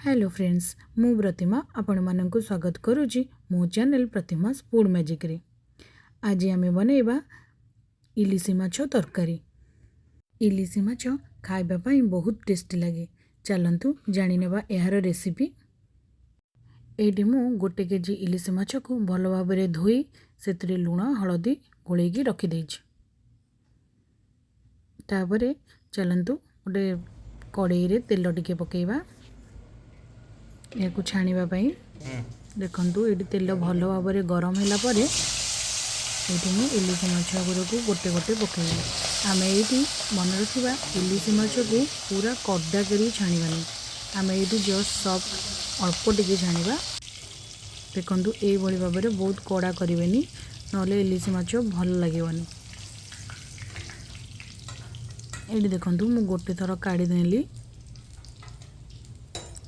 Hello friends, मु प्रतिमा आपण मानक स्वागत करुच्ची मो चैनल प्रतिमास फूड मैजिक रे। आज आम बनैबा इलिशी माछ तरकारी। इलिशी माछ खाइबा बहुत टेस्टी लगे। चलतु जानी नेबा यार रेसिपी। एटी मु 1 केजी इलिशी माछ को भल भाव में धोई से लुण हलदी गोलैकी रखिदे। तापरे चलतु गोटे कड़ाई रे तेल टिके पकेबा। या छाणी देखु ये तेल भल भाव में गरम है ये इलिशी माछ गुरक गोटे गोटे पकईबी। आम ये मन रखा इलिशी माछ को पूरा कड़ा कर छाणवानी। आम ये जस्ट सफ्ट अल्प टिके छाणा। देखु ये भाव में बहुत कड़ा करें ना इलिशी माछ भल लगे। ये देखु मु गोटे थर काढ़ी नेली।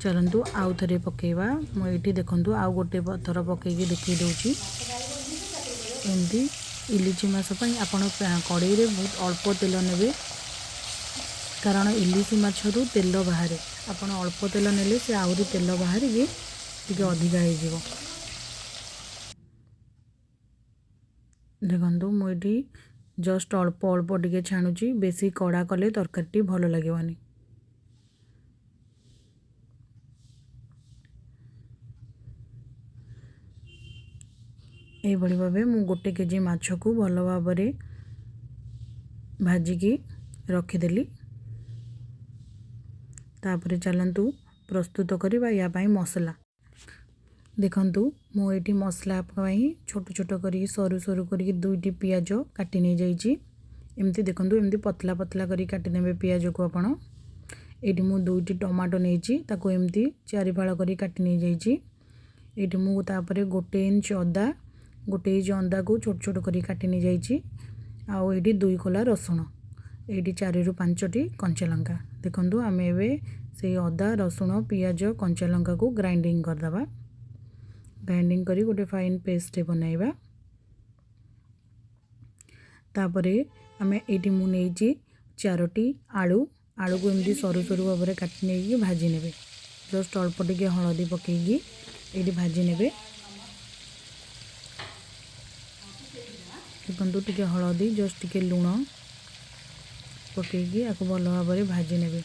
चलतु आउ थे पकेबा। मुझे देखु आउ गोटे थर पकईकी देखी दूची। एमती इलिची माछपाई आपण कड़ाई रे बहुत अल्प तेल नेबे, कारण इलिची माछरू तेल बाहर। आपण अल्प तेल नेले से आउरी तेल बाहर के टिके अधिका हो। देखु मुझे जस्ट अल्प अल्प टिके छाणुची। बेसी कड़ा कले तरकारी भल लगे। यही भाव मु 1 केजी माछ को भल भाव में भाजिकी रखीदेली। तापरे चलतु प्रस्तुत करवा या मसला। देखंतु मु एटी मसला छोट छोट करी सरू सरू करी 2टी पियाज काटी नहीं जाइए। एमती देखंतु एमती पतला पतला करी काटी नेबे पियाज को आपण। एटी मु 2टी टमाटो नहीं ताको एमती 4 फाड़ करी काटी नहीं जाइए। एटी मु तापरे 1 इंच अदा, 1 इंच अंडा को छोट छोट करी काटी नहीं जाइए। आउ ये 2 कोला रसुण, ये 4 ରୁ 5टी कंचा लंका। देखु आम से अदा रसुण पियाज कंचा लंका को ग्राइंडिंग करदे। ग्राइंडिंग करी गोटे फाइन पेस्ट बनैबा। तापरे आम ये मुझे 4टी आलू आलू को एमती सरू सरू भाव में काटी नहीं भाजी नेबे। जस्ट अल्प टिके हलदी पकईकी ये भाजी नेबे। देखु टिके हलदी जस्ट टिके लुण पकईकी आपको भल भाव में भाजी नेबे।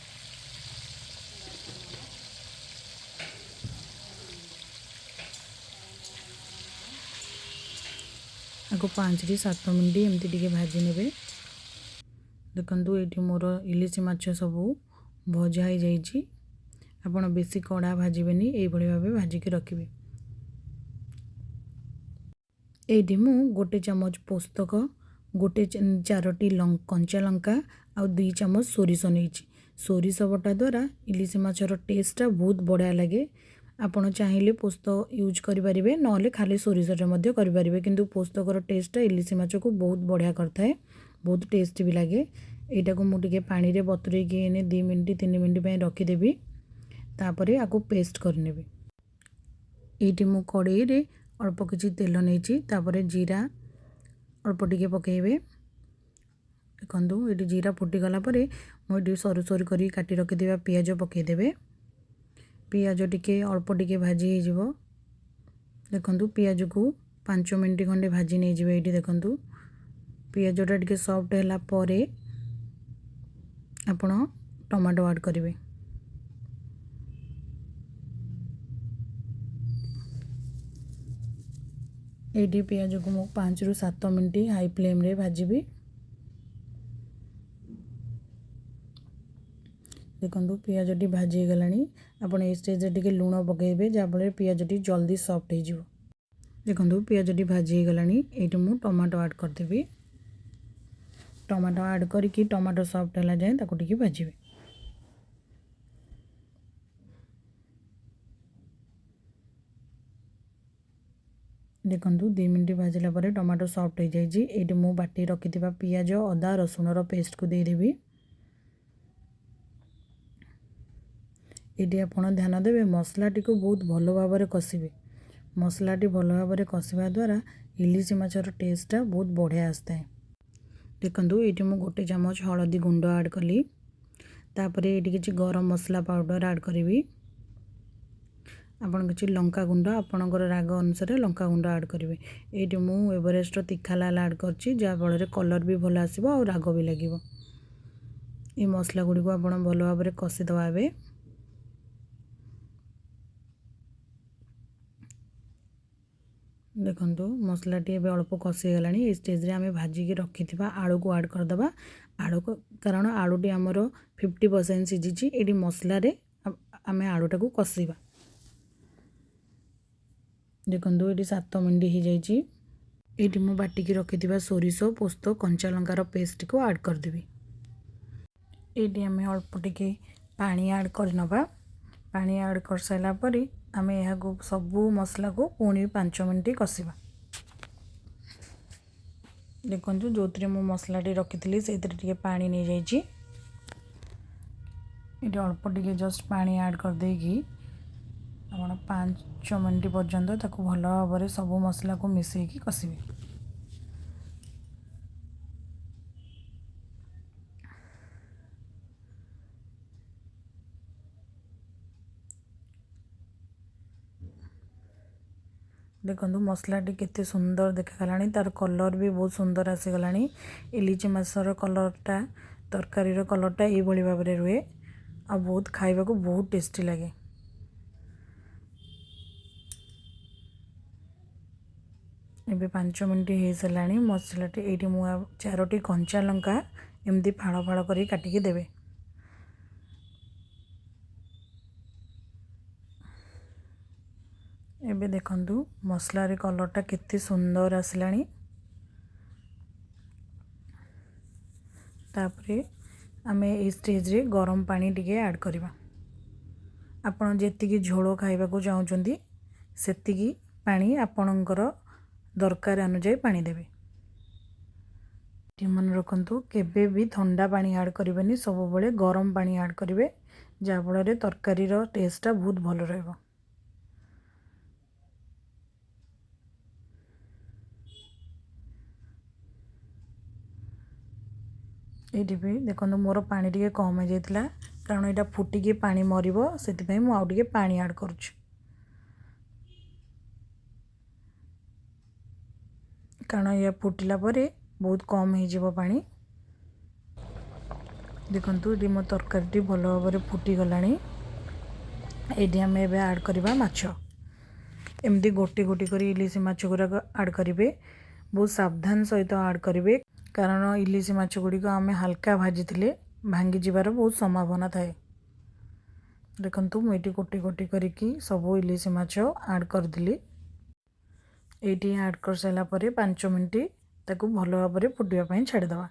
आपको 5 ରୁ 7 मिनट एमती टिके भाजी नेबे। देखु ये मोर इलिशी माछ सब भजा हो जाइए। आपड़ बेसी कड़ा भाजबेनी, ये भाव भाजिकी रखिए। ये मु 1 चामच पोस्तक, 4टी कंचा लंका आ 2 चामच सोरिष नहीं। सोरिष बटा द्वारा इलिशी माछर टेस्टा बहुत बढ़िया लगे। आपड़ चाहिए पोस्त यूज करें ना खाली सोरिष करें, किंतु पोस्तकर टेस्टा इलिशी माछ को बहुत बढ़िया करता है, बहुत टेस्ट भी लगे। यहाँ को मुझे पानी रे बतुरेकी 2 मिनट 3 मिनट रखीदेवी। तापरे आपको पेस्ट करने। ये मु कड़ाई रे अल्प किसी तेल नहीं। तापरे जीरा अल्प टिके पकेबे। देखु ये जीरा फुटीगला मुझे सरू सरू कर काटी रखिदेवा पियाज पकईदेवे। पियाज टिके अल्प टिके भाजी हो। देखु पियाज को 5 मिनट खंडे भाजी नहीं जाए। ये देखु पियाजटा टिके सॉफ्ट है परे आपण टमाटो ऐड करेंगे। ये पियाज को मु 5 ରୁ 7 मिनट हाई फ्लेम रे भाजीबी। देखु पियाजटी भाजी गलानी। आपण ए स्टेज टिके लुण पकेबे जहाँफल पियाजटी जल्दी सॉफ्ट हो। देखु पियाजटी भाजी गलानी। ये मु टमाटो ऐड करदेवी। टमाटो ऐड करके टमाटो सॉफ्ट है जाए ताको टिके भाजीबे। देखु 2 मिनट भाजला टमाटो सॉफ्ट हो जाइए। ये मु बाटी रखि पियाज अदा रसुणर पेस्ट को देदेवी। ये आप ध्यान देवे मसलाटी को बहुत भल भाव में कषिबे। मसलाटी भल भाव में कषिबा द्वारा इलिशी माछर टेस्टा बहुत बढ़िया आसता है। देखु ये मु 1 चामच हलदी गुंड ऐड कली। तापरे ये किसी गरम मसला पाउडर ऐड करी। ଆପଣ କିଛି ଲଙ୍କା ଗୁଣ୍ଡ ଆପଣଙ୍କର ରାଗ ଅନୁସାରେ ଲଙ୍କା ଗୁଣ୍ଡ ଆଡ଼୍ କରିବେ। ଏଇଠି ମୁଁ ଏଭରେଷ୍ଟର ତିଖା ଲାଲ ଆଡ଼୍ କରିଛି, ଯାହାଫଳରେ କଲର୍ ବି ଭଲ ଆସିବ ଆଉ ରାଗ ବି ଲାଗିବ। এই ମସଲା ଗୁଡ଼ିକୁ ଆପଣ ଭଲ ଭାବରେ କଷିଦେବା। ଏବେ ଦେଖନ୍ତୁ ମସଲାଟି ଏବେ ଅଳ୍ପ କଷି ହେଇଗଲାଣି। এই ଷ୍ଟେଜ୍ରେ ଆମେ ଭାଜିକି ରଖିଥିବା ଆଳୁକୁ ଆଡ଼୍ କରିଦେବା। ଆଳୁକୁ କାରଣ ଆଳୁଟି ଆମର 50% ସିଝିଛି। ଏଇଠି ମସଲାରେ ଆମେ ଆଳୁଟାକୁ କଷିବା। ଦେଖନ୍ତୁ ଏଇଠି 7 ମିନିଟ୍ ହେଇଯାଇଛି। ଏଇଠି ମୁଁ ବାଟିକି ରଖିଥିବା ସୋରିଷ, ପୋସ୍ତ, କଞ୍ଚା ଲଙ୍କାର ପେଷ୍ଟକୁ ଆଡ଼୍ କରିଦେବି। ଏଇଠି ଆମେ ଅଳ୍ପ ଟିକେ ପାଣି ଆଡ଼୍ କରିନେବା। ପାଣି ଆଡ଼୍ କରିସାରିଲା ପରେ ଆମେ ଏହାକୁ ସବୁ ମସଲାକୁ ପୁଣି 5 ମିନିଟ୍ କଷିବା। ଦେଖନ୍ତୁ ଯେଉଁଥିରେ ମୁଁ ମସଲାଟି ରଖିଥିଲି ସେଇଥିରେ ଟିକେ ପାଣି ନେଇଯାଇଛି। ଏଠି ଅଳ୍ପ ଟିକେ ଜଷ୍ଟ ପାଣି ଆଡ଼୍ କରିଦେଇକି ଆପଣ 5 ମିନିଟ୍ ପର୍ଯ୍ୟନ୍ତ ତାକୁ ଭଲ ଭାବରେ ସବୁ ମସଲାକୁ ମିଶାଇକି କଷିବେ। ଦେଖନ୍ତୁ ମସଲାଟି କେତେ ସୁନ୍ଦର ଦେଖାଗଲାଣି, ତାର କଲର୍ ବି ବହୁତ ସୁନ୍ଦର ଆସିଗଲାଣି। ଇଲିଚି ମାଛର କଲର୍ଟା, ତରକାରୀର କଲର୍ଟା ଏଇଭଳି ଭାବରେ ରୁହେ ଆଉ ବହୁତ ଖାଇବାକୁ ବହୁତ ଟେଷ୍ଟି ଲାଗେ। ଏବେ 5 ମିନିଟ୍ ହେଇସାରିଲାଣି ମସଲାଟି। ଏଇଠି ମୁଁ 4ଟି କଞ୍ଚା ଲଙ୍କା ଏମିତି ଫାଳ ଫାଳ କରି କାଟିକି ଦେବେ। ଏବେ ଦେଖନ୍ତୁ ମସଲାର କଲର୍ଟା କେତେ ସୁନ୍ଦର ଆସିଲାଣି। ତାପରେ ଆମେ এই ଷ୍ଟେଜ୍ରେ ଗରମ ପାଣି ଟିକେ ଆଡ଼୍ କରିବା। ଆପଣ ଯେତିକି ଝୋଳ ଖାଇବାକୁ ଚାହୁଁଛନ୍ତି ସେତିକି ପାଣି ଆପଣଙ୍କର ଦରକାର ଅନୁଯାୟୀ ପାଣି ଦେବେ। ମନେ ରଖନ୍ତୁ କେବେ ବି ଥଣ୍ଡା ପାଣି ଆଡ଼୍ କରିବେନି, ସବୁବେଳେ ଗରମ ପାଣି ଆଡ଼୍ କରିବେ, ଯାହାଫଳରେ ତରକାରୀର ଟେଷ୍ଟଟା ବହୁତ ଭଲ ରହିବ। ଏଇଠି ବି ଦେଖନ୍ତୁ ମୋର ପାଣି ଟିକେ କମ୍ ହେଇଯାଇଥିଲା, କାରଣ ଏଇଟା ଫୁଟିକି ପାଣି ମରିବ, ସେଥିପାଇଁ ମୁଁ ଆଉ ଟିକେ ପାଣି ଆଡ଼୍ କରୁଛି। କାରଣ ଏହା ଫୁଟିଲା ପରେ ବହୁତ କମ୍ ହେଇଯିବ ପାଣି। ଦେଖନ୍ତୁ ଏଠି ମୋ ତରକାରୀଟି ଭଲ ଭାବରେ ଫୁଟିଗଲାଣି। ଏଇଠି ଆମେ ଏବେ ଆଡ଼୍ କରିବା ମାଛ। ଏମିତି ଗୋଟି ଗୋଟି କରି ଇଲିଶି ମାଛ ଗୁଡ଼ାକ ଆଡ଼୍ କରିବେ। ବହୁତ ସାବଧାନ ସହିତ ଆଡ଼୍ କରିବେ, କାରଣ ଇଲିଶି ମାଛ ଗୁଡ଼ିକ ଆମେ ହାଲକା ଭାଜିଥିଲେ ଭାଙ୍ଗିଯିବାର ବହୁତ ସମ୍ଭାବନା ଥାଏ। ଦେଖନ୍ତୁ ମୁଁ ଏଇଠି ଗୋଟି ଗୋଟି କରିକି ସବୁ ଇଲିଶି ମାଛ ଆଡ଼୍ କରିଦେଲି। ଏଇଠି ଆଡ଼୍ କରିସାରିଲା ପରେ 5 ମିନିଟ୍ ତାକୁ ଭଲ ଭାବରେ ଫୁଟିବା ପାଇଁ ଛାଡ଼ିଦେବା।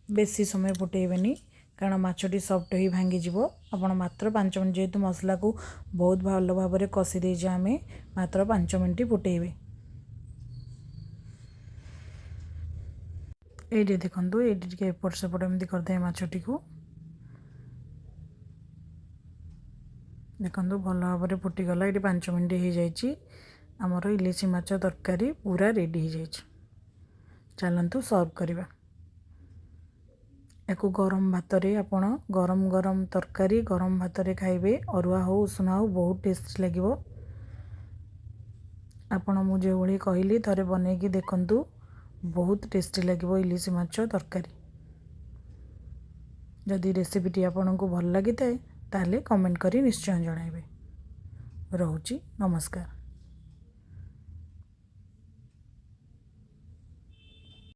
ବେଶୀ ସମୟ ଫୁଟେଇବେନି, କାରଣ ମାଛଟି ସଫ୍ଟ ହୋଇ ଭାଙ୍ଗିଯିବ। ଆପଣ ମାତ୍ର 5 ମିନିଟ୍, ଯେହେତୁ ମସଲାକୁ ବହୁତ ଭଲ ଭାବରେ କଷି ଦେଇଛେ ଆମେ, ମାତ୍ର 5 ମିନିଟ୍ ଫୁଟେଇବେ। ଏଇଠି ଦେଖନ୍ତୁ ଏଇଠି ଟିକେ ଏପଟ ସେପଟ ଏମିତି କରିଦେବେ ମାଛଟିକୁ। ଦେଖନ୍ତୁ ଭଲ ଭାବରେ ଫୁଟିଗଲା। ଏଇଠି 5 ମିନିଟ୍ ହେଇଯାଇଛି। ଆମର ଇଲିଶି ମାଛ ତରକାରୀ ପୁରା ରେଡ଼ି ହେଇଯାଇଛି। ଚାଲନ୍ତୁ ସର୍ଭ କରିବା। ୟାକୁ ଗରମ ଭାତରେ ଆପଣ ଗରମ ଗରମ ତରକାରୀ ଗରମ ଭାତରେ ଖାଇବେ, ଅରୁଆ ହେଉ ଉଷୁନା ହେଉ, ବହୁତ ଟେଷ୍ଟି ଲାଗିବ। ଆପଣ ମୁଁ ଯେଉଁଭଳି କହିଲି ଥରେ ବନେଇକି ଦେଖନ୍ତୁ, ବହୁତ ଟେଷ୍ଟି ଲାଗିବ ଇଲିଶି ମାଛ ତରକାରୀ। ଯଦି ରେସିପିଟି ଆପଣଙ୍କୁ ଭଲ ଲାଗିଥାଏ ତାହେଲେ କମେଣ୍ଟ କରି ନିଶ୍ଚୟ ଜଣାଇବେ। ରହୁଛି, ନମସ୍କାର।